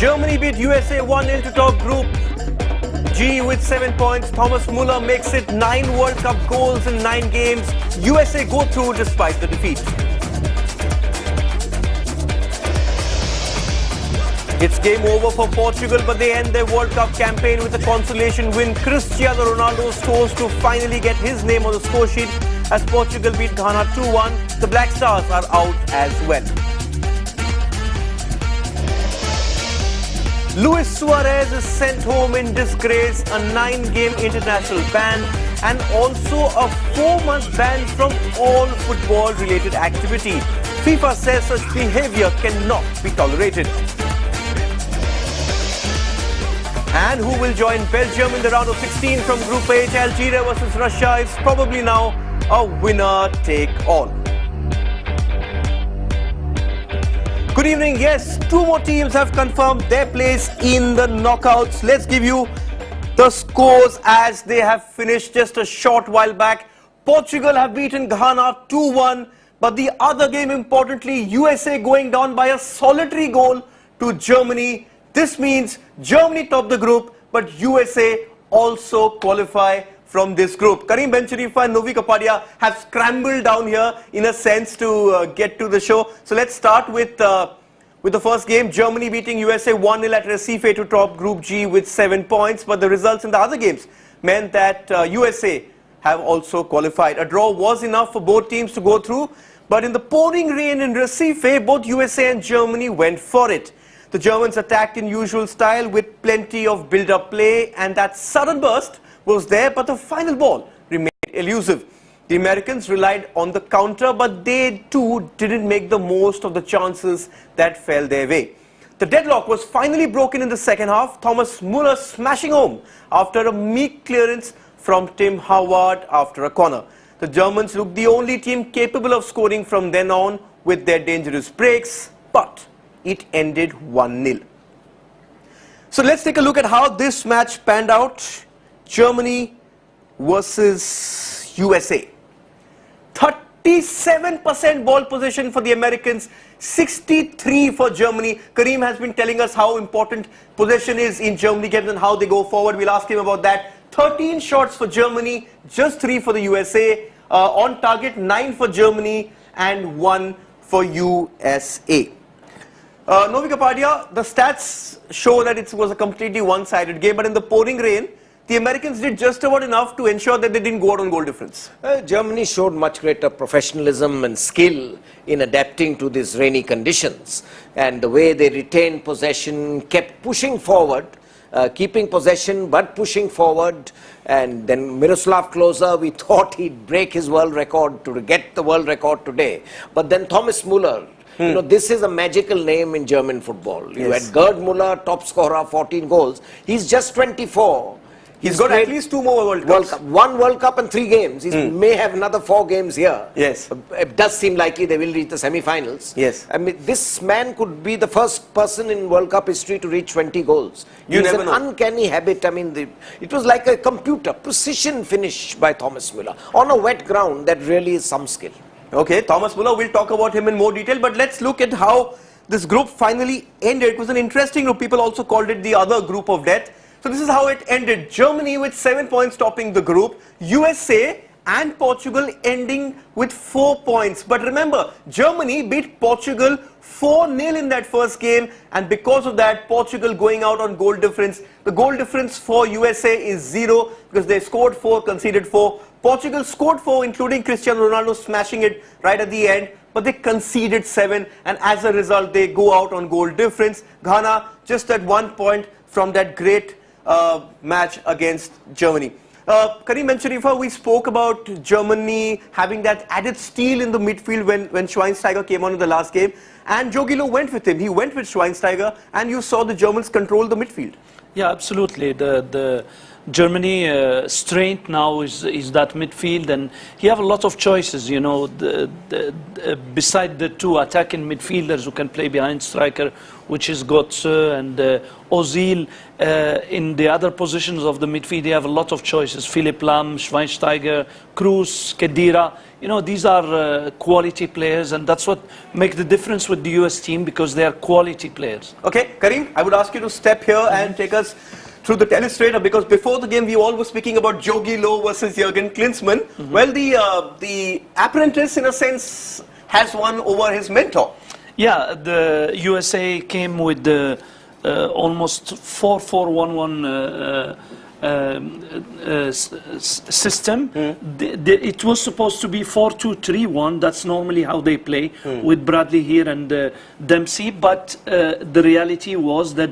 Germany beat USA 1-0 to top Group G with 7 points. Thomas Muller makes it 9 World Cup goals in 9 games. USA go through despite the defeat. It's game over for Portugal, but they end their World Cup campaign with a consolation win. Cristiano Ronaldo scores to finally get his name on the score sheet as Portugal beat Ghana 2-1. The Black Stars are out as well. Luis Suarez is sent home in disgrace, a 9-game international ban and also a 4-month ban from all football-related activity. FIFA says such behavior cannot be tolerated. And who will join Belgium in the round of 16 from Group H? Algeria versus Russia is probably now a winner-take-all. Good evening. Yes, 2 more teams have confirmed their place in the knockouts. Let's give you the scores as they have finished just a short while back. Portugal have beaten Ghana 2-1. But the other game, importantly, USA going down by a solitary goal to Germany. This means Germany top the group, but USA also qualify from this group. Karim Bencharifa and Novi Kapadia have scrambled down here in a sense to get to the show. So let's start with the first game. Germany beating USA 1-0 at Recife to top Group G with 7 points. But the results in the other games meant that USA have also qualified. A draw was enough for both teams to go through. But in the pouring rain in Recife, both USA and Germany went for it. The Germans attacked in usual style with plenty of build-up play, and that sudden burst was there, but the final ball remained elusive. The Americans relied on the counter, but they too didn't make the most of the chances that fell their way. The deadlock was finally broken in the second half. Thomas Muller smashing home after a meek clearance from Tim Howard after a corner. The Germans looked the only team capable of scoring from then on with their dangerous breaks, but it ended 1-0. So let's take a look at how this match panned out. Germany versus USA. 37% ball possession for the Americans, 63 for Germany. Karim has been telling us how important possession is in Germany games and how they go forward. We'll ask him about that. 13 shots for Germany, just 3 for the USA. On target, 9 for Germany and 1 for USA. Novi Kapadia, the stats show that it was a completely one-sided game, but in the pouring rain, the Americans did just about enough to ensure that they didn't go out on goal difference. Germany showed much greater professionalism and skill in adapting to these rainy conditions. And the way they retained possession, kept pushing forward, keeping possession but pushing forward. And then Miroslav Klose, we thought he'd break his world record to get the world record today. But then Thomas Muller, you know, this is a magical name in German football. You had Gerd Muller, top scorer, 14 goals. He's just 24. He's got at least 2 more World Cups. 1 World Cup and 3 games. He may have another 4 games here. Yes. It does seem likely they will reach the semi-finals. Yes. I mean, this man could be the first person in World Cup history to reach 20 goals. It's an uncanny habit. I mean, it was like a computer. Precision finish by Thomas Muller. On a wet ground, that really is some skill. Okay, Thomas Muller, we'll talk about him in more detail, but let's look at how this group finally ended. It was an interesting group. People also called it the other group of death. So this is how it ended. Germany with 7 points topping the group. USA and Portugal ending with 4 points. But remember, Germany beat Portugal 4-0 in that first game. And because of that, Portugal going out on goal difference. The goal difference for USA is 0 because they scored 4, conceded 4. Portugal scored 4, including Cristiano Ronaldo smashing it right at the end. But they conceded 7. And as a result, they go out on goal difference. Ghana just at 1 point from that great match against Germany. Karim Bencharifa, we spoke about Germany having that added steel in the midfield when Schweinsteiger came on in the last game, and Jogi Löw went with him. He went with Schweinsteiger, and you saw the Germans control the midfield. Yeah, absolutely. The Germany strength now is that midfield, and he have a lot of choices. You know, beside the two attacking midfielders who can play behind striker, which is Götze and Ozil. In the other positions of the midfield, they have a lot of choices. Philipp Lahm, Schweinsteiger, Kroos, Khedira. You know, these are quality players, and that's what makes the difference with the US team, because they are quality players. Okay, Karim, I would ask you to step here and take us through the telestrator, because before the game we all were speaking about Jogi Löw versus Jurgen Klinsmann. Well, the apprentice, in a sense, has won over his mentor. Yeah, the USA came with the almost 4-4-1-1 system. It was supposed to be 4-2-3-1. That's normally how they play, with Bradley here and Dempsey. But the reality was that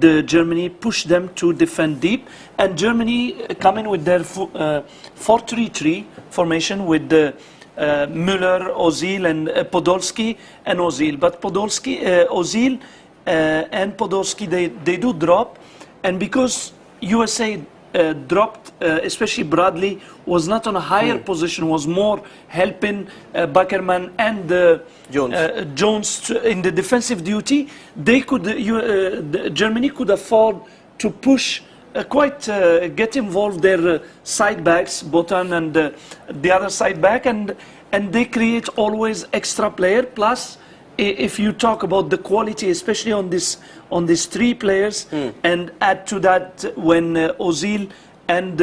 the Germany pushed them to defend deep, and Germany coming with their 4-3-3 formation with the Müller, Ozil, and Podolski and Ozil. But Podolski, Ozil, and Podolski, they do drop, and because USA dropped, especially Bradley was not on a higher position, was more helping Beckerman and Jones in the defensive duty. They could, Germany could afford to push, get involved their side backs, Botan and the other side back, and they create always extra player. Plus, if you talk about the quality, especially on these three players, and add to that when Ozil and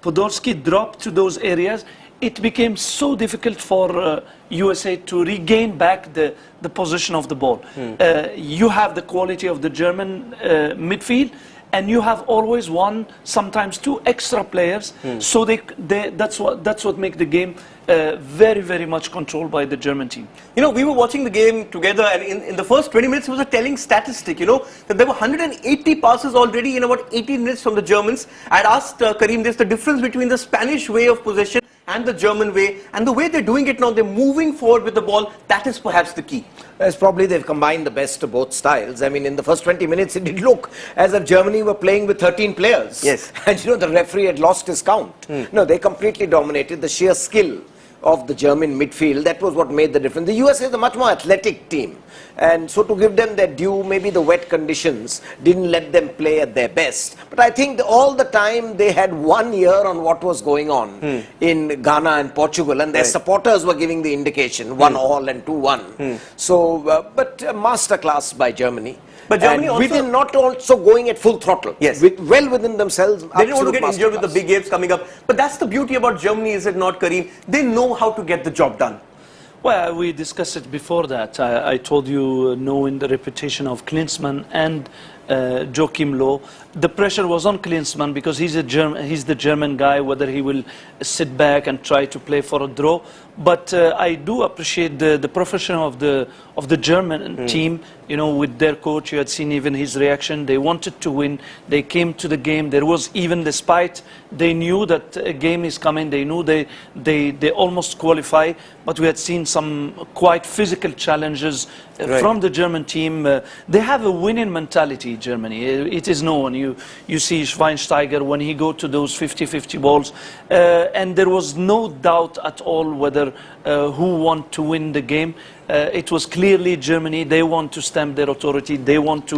Podolski dropped to those areas, it became so difficult for USA to regain back the position of the ball. You have the quality of the German midfield, and you have always one, sometimes two extra players. So that's what makes the game very, very much controlled by the German team. You know, we were watching the game together, and in the first 20 minutes, it was a telling statistic, you know, that there were 180 passes already in about 18 minutes from the Germans. I had asked Karim this, the difference between the Spanish way of possession and the German way, and the way they're doing it now, they're moving forward with the ball. That is perhaps the key. It's probably they've combined the best of both styles. I mean, in the first 20 minutes, it did look as if Germany were playing with 13 players. Yes. And you know, the referee had lost his count. No, they completely dominated. The sheer skill of the German midfield, that was what made the difference. The USA is a much more athletic team, and so to give them their due, maybe the wet conditions didn't let them play at their best. But I think all the time they had 1 year on what was going on in Ghana and Portugal, and their supporters were giving the indication 1-1 and 2-1. So, but a masterclass by Germany. But Germany and within, not also going at full throttle. Yes. Well within themselves. They didn't want to get injured with the big games coming up. But that's the beauty about Germany, is it not, Karim? They know how to get the job done. Well, we discussed it before that. I told you, knowing the reputation of Klinsmann and Joachim Löw, the pressure was on Klinsmann because he's the German guy, whether he will sit back and try to play for a draw. But I do appreciate the profession of the German team. You know, with their coach, you had seen even his reaction. They wanted to win. They came to the game. There was, even despite they knew that a game is coming, they knew they almost qualify. But we had seen some quite physical challenges from the German team. They have a winning mentality, Germany. It is known. You see Schweinsteiger when he go to those 50-50 balls, and there was no doubt at all whether who want to win the game. It was clearly Germany. They want to stamp their authority. They want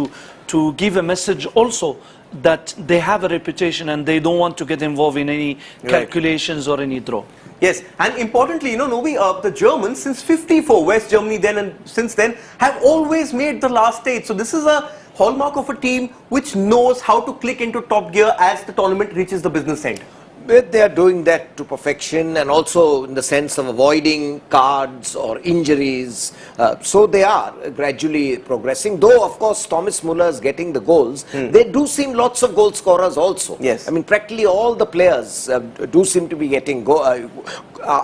to give a message also that they have a reputation and they don't want to get involved in any calculations or any draw. Yes, and importantly, you know, Novi, the Germans since '54, West Germany then and since then, have always made the last stage. So this is a hallmark of a team which knows how to click into top gear as the tournament reaches the business end. They are doing that to perfection, and also in the sense of avoiding cards or injuries. So they are gradually progressing. Though, of course, Thomas Muller is getting the goals. They do seem lots of goal scorers also. Yes. I mean, practically all the players do seem to be getting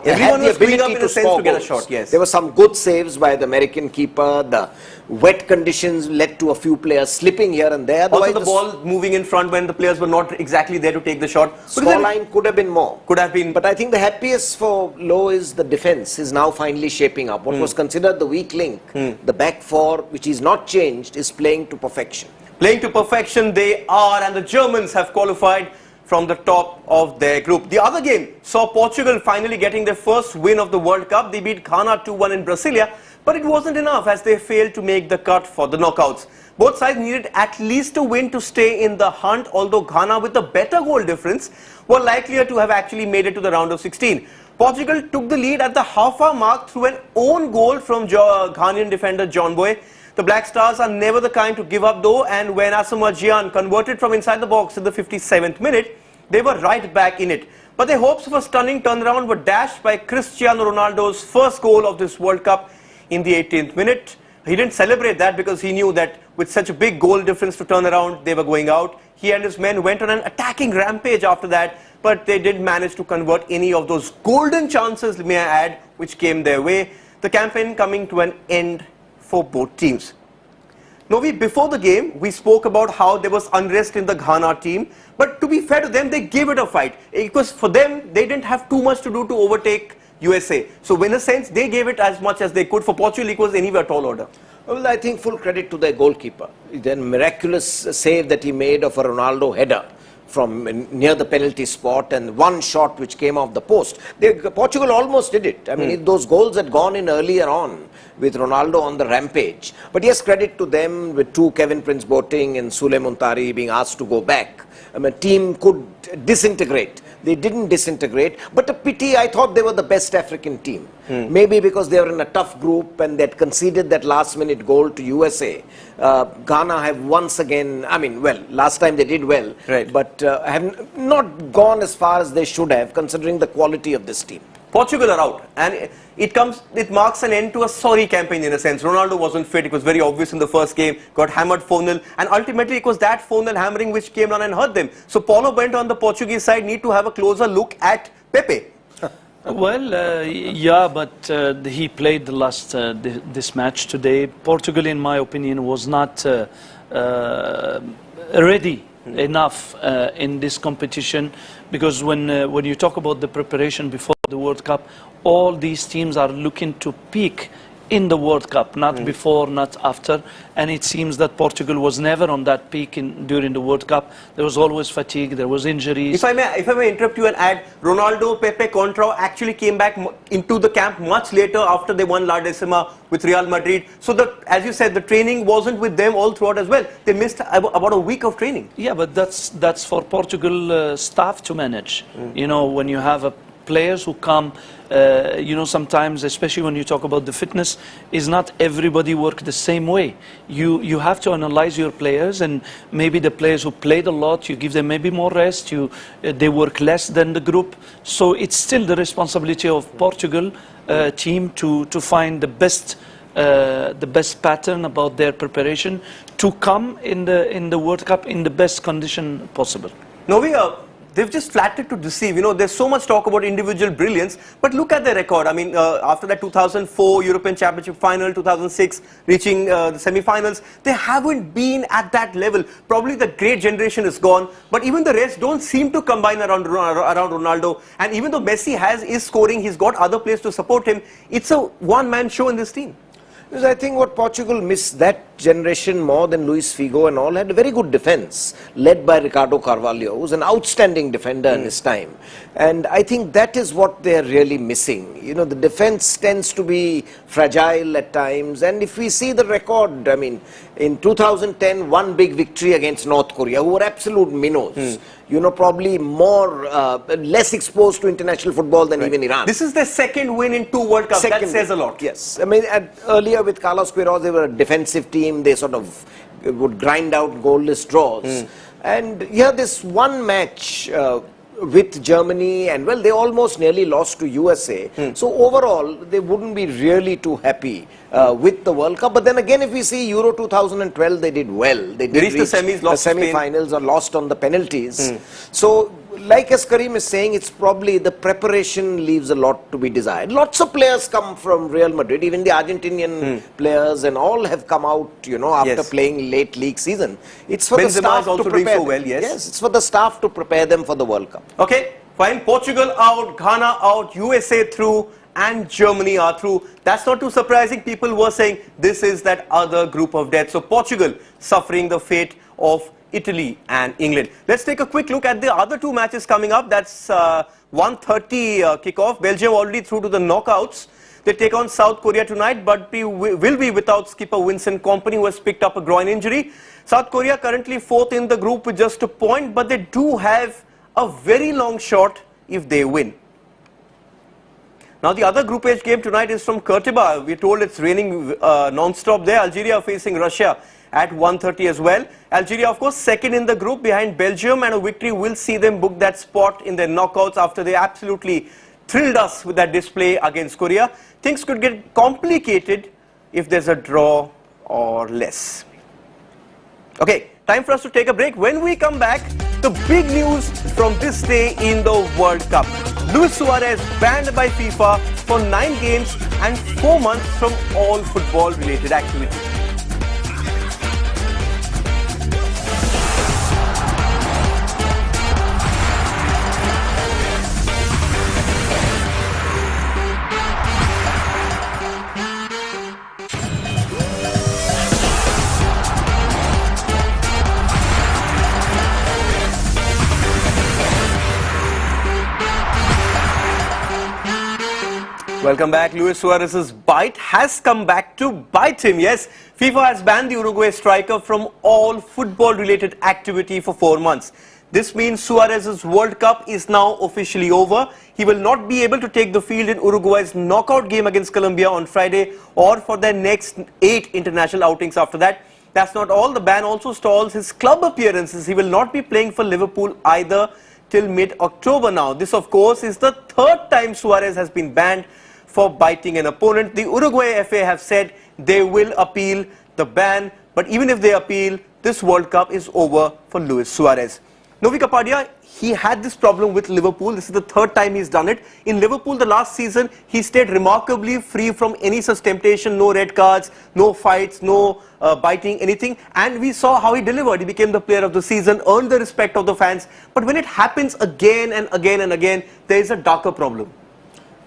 everyone was going up in a sense to get a shot. Yes. There were some good saves by the American keeper. The wet conditions led to a few players slipping here and there. Also, the ball moving in front when the players were not exactly there to take the shot. Scoreline could have been more. Could have been. But I think the happiest for Löw is the defense is now finally shaping up. What was considered the weak link, the back four, which is not changed, is playing to perfection. Playing to perfection they are, and the Germans have qualified from the top of their group. The other game saw Portugal finally getting their first win of the World Cup. They beat Ghana 2-1 in Brasilia, but it wasn't enough as they failed to make the cut for the knockouts. Both sides needed at least a win to stay in the hunt, although Ghana, with a better goal difference, were likelier to have actually made it to the round of 16. Portugal took the lead at the half-hour mark through an own goal from Ghanaian defender John Boy. The Black Stars are never the kind to give up though, and when Asamoah Gyan converted from inside the box in the 57th minute, they were right back in it. But their hopes of a stunning turnaround were dashed by Cristiano Ronaldo's first goal of this World Cup in the 18th minute. He didn't celebrate that because he knew that with such a big goal difference to turn around, they were going out. He and his men went on an attacking rampage after that, but they didn't manage to convert any of those golden chances, may I add, which came their way. The campaign coming to an end for both teams. Novi, before the game, we spoke about how there was unrest in the Ghana team, but to be fair to them, they gave it a fight. Because for them, they didn't have too much to do to overtake USA. So in a sense, they gave it as much as they could. For Portugal, it was anyway a tall order. Well, I think full credit to their goalkeeper. The miraculous save that he made of a Ronaldo header from near the penalty spot, and one shot which came off the post. Portugal almost did it. I mean, if those goals had gone in earlier on with Ronaldo on the rampage. But yes, credit to them with Kevin Prince Boateng and Sule Muntari being asked to go back. I mean, a team could disintegrate. They didn't disintegrate, but a pity. I thought they were the best African team. Maybe because they were in a tough group and they'd conceded that last-minute goal to USA. Ghana have once again, I mean, well, last time they did well, right, but have not gone as far as they should have, considering the quality of this team. Portugal are out, and it marks an end to a sorry campaign in a sense. Ronaldo wasn't fit. It was very obvious in the first game, got hammered 4-0, and ultimately it was that 4-0 hammering which came down and hurt them. So Paulo Bento on the Portuguese side need to have a closer look at Pepe. Well, yeah, but he played this match today. Portugal, in my opinion, was not ready enough in this competition, because when you talk about the preparation before the World Cup, all these teams are looking to peak in the World Cup, not before, not after, and it seems that Portugal was never on that peak during the World Cup. There was always fatigue, there was injuries. If I may interrupt you and add, Ronaldo, Pepe, Contrao actually came back into the camp much later after they won La Decima with Real Madrid. So as you said, the training wasn't with them all throughout as well. They missed about a week of training. Yeah, but that's for Portugal staff to manage. You know, when you have players who come, you know, sometimes, especially when you talk about the fitness, is not everybody work the same way. You have to analyze your players, and maybe the players who played a lot, you give them maybe more rest, they work less than the group. So it's still the responsibility of Portugal team to find the best pattern about their preparation to come in the World Cup in the best condition possible. Novi, they've just flattered to deceive. You know, there's so much talk about individual brilliance, but look at their record. I mean, after that 2004 European Championship final, 2006 reaching the semi-finals, they haven't been at that level. Probably the great generation is gone, but even the rest don't seem to combine around Ronaldo. And even though Messi is scoring, he's got other players to support him. It's a one-man show in this team. Because I think what Portugal missed that generation more than Luis Figo and all had a very good defense led by Ricardo Carvalho, who's an outstanding defender in his time. And I think that is what they're really missing. You know, the defense tends to be fragile at times. And if we see the record, I mean, in 2010, one big victory against North Korea, who were absolute minnows. You know, probably less exposed to international football than even Iran. This is their second win in 2 World Cups. That says a lot. Yes. I mean, earlier with Carlos Queiroz, they were a defensive team. They sort of would grind out goalless draws. And here, this one match with Germany, and well, they almost nearly lost to USA. So overall, they wouldn't be really too happy with the World Cup. But then again, if we see Euro 2012, they did well. They did reach the semis, lost the semi-finals, or lost on the penalties. So, like as Karim is saying, it's probably the preparation leaves a lot to be desired. Lots of players come from Real Madrid, even the Argentinian players, and all have come out, you know, after playing late league season. It's for the staff to prepare them. Yes, it's for the staff to prepare them for the World Cup. Okay, fine. Portugal out, Ghana out, USA through, and Germany are through. That's not too surprising. People were saying this is that other group of death. So Portugal suffering the fate of Italy and England. Let's take a quick look at the other two matches coming up. That's 1:30 kickoff. Belgium already through to the knockouts. They take on South Korea tonight, but will be without skipper Vincent Kompany, who has picked up a groin injury. South Korea currently 4th in the group with just a point, but they do have a very long shot if they win. Now the other Group H game tonight is from Curitiba. We're told it's raining non-stop there. Algeria facing Russia at 1:30 as well. Algeria, of course, 2nd in the group behind Belgium, and a victory will see them book that spot in their knockouts after they absolutely thrilled us with that display against Korea. Things could get complicated if there's a draw or less. Okay, time for us to take a break. When we come back, the big news from this day in the World Cup. Luis Suarez banned by FIFA for 9 games and 4 months from all football-related activities. Welcome back. Luis Suarez's bite has come back to bite him. Yes, FIFA has banned the Uruguay striker from all football-related activity for 4 months. This means Suarez's World Cup is now officially over. He will not be able to take the field in Uruguay's knockout game against Colombia on Friday or for their next 8 international outings after that. That's not all. The ban also stalls his club appearances. He will not be playing for Liverpool either till mid-October now. This, of course, is the 3rd time Suarez has been banned for biting an opponent. The Uruguay FA have said they will appeal the ban, but even if they appeal, this World Cup is over for Luis Suarez. Novi Kapadia, he had this problem with Liverpool. This is the 3rd time he's done it. In Liverpool, the last season, he stayed remarkably free from any such temptation, no red cards, no fights, no biting, anything. And we saw how he delivered. He became the player of the season, earned the respect of the fans. But when it happens again and again and again, there is a darker problem.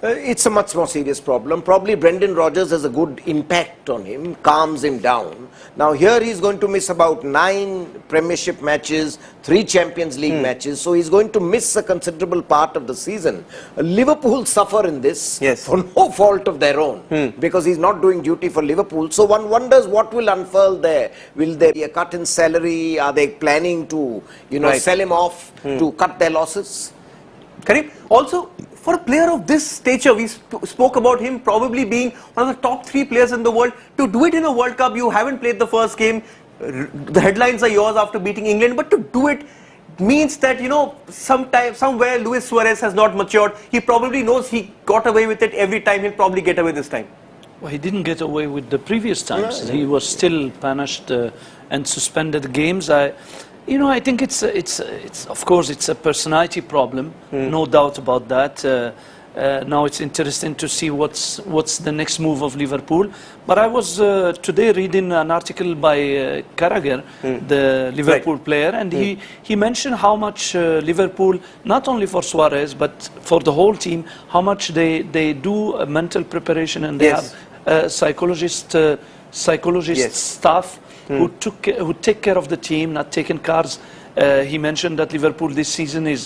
It's a much more serious problem. Probably Brendan Rodgers has a good impact on him, calms him down. Now here he's going to miss about 9 Premiership matches, 3 Champions League matches, so he's going to miss a considerable part of the season. Liverpool suffer in this for no fault of their own, because he's not doing duty for Liverpool. So one wonders what will unfurl there. Will there be a cut in salary? Are they planning to, sell him off to cut their losses? Karim, also, for a player of this stature, we spoke about him probably being one of the top 3 players in the world. To do it in a World Cup, you haven't played the first game, the headlines are yours after beating England, but to do it means that, somewhere Luis Suarez has not matured. He probably knows he got away with it every time, he'll probably get away this time. Well, he didn't get away with the previous times. Right. He was still punished and suspended games. I think it's of course it's a personality problem, no doubt about that. Now it's interesting to see what's the next move of Liverpool. But I was today reading an article by Carragher, the Liverpool player, and he mentioned how much Liverpool, not only for Suarez but for the whole team, how much they do a mental preparation, and they have psychologist staff who take care of the team, not taking cards. He mentioned that Liverpool this season is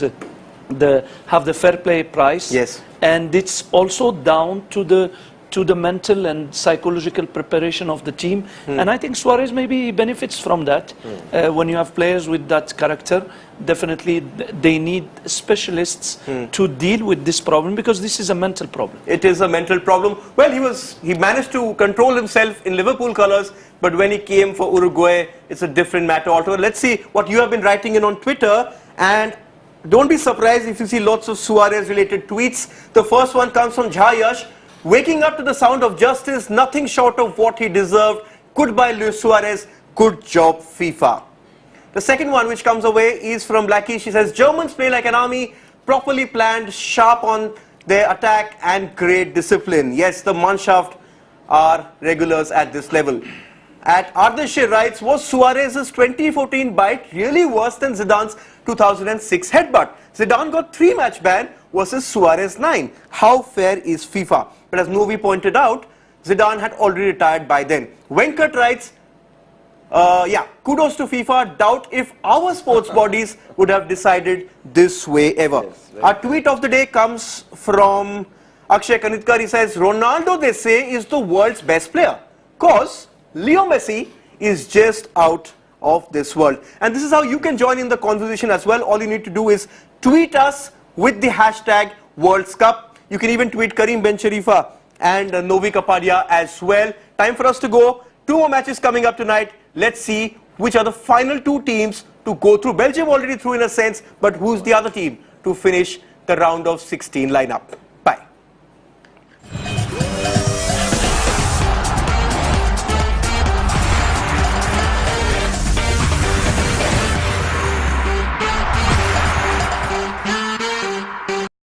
have the fair play prize, and it's also down to the mental and psychological preparation of the team. And I think Suarez maybe benefits from that. When you have players with that character, definitely they need specialists to deal with this problem, because this is a mental problem. It is a mental problem. Well, he managed to control himself in Liverpool colours, but when he came for Uruguay, it's a different matter altogether. Let's see what you have been writing in on Twitter, and don't be surprised if you see lots of Suarez-related tweets. The first one comes from Jhayash. Waking up to the sound of justice, nothing short of what he deserved. Goodbye, Luis Suarez. Good job, FIFA. The second one which comes away is from Blackie. She says, Germans play like an army, properly planned, sharp on their attack and great discipline. Yes, the Mannschaft are regulars at this level. At Ardeshir writes, was Suarez's 2014 bite really worse than Zidane's 2006 headbutt? Zidane got 3-match ban versus Suarez 9. How fair is FIFA? But as Novi pointed out, Zidane had already retired by then. Venkat writes, Yeah, kudos to FIFA. Doubt if our sports bodies would have decided this way ever. Our tweet of the day comes from Akshay Kanitkar. He says, Ronaldo, they say, is the world's best player. Cause Leo Messi is just out of this world. And this is how you can join in the conversation as well. All you need to do is tweet us with the hashtag World Cup. You can even tweet Karim Ben Sharifa and Novi Kapadia as well. Time for us to go. 2 more matches coming up tonight. Let's see which are the final 2 teams to go through. Belgium already through in a sense, but who's the other team to finish the round of 16 lineup?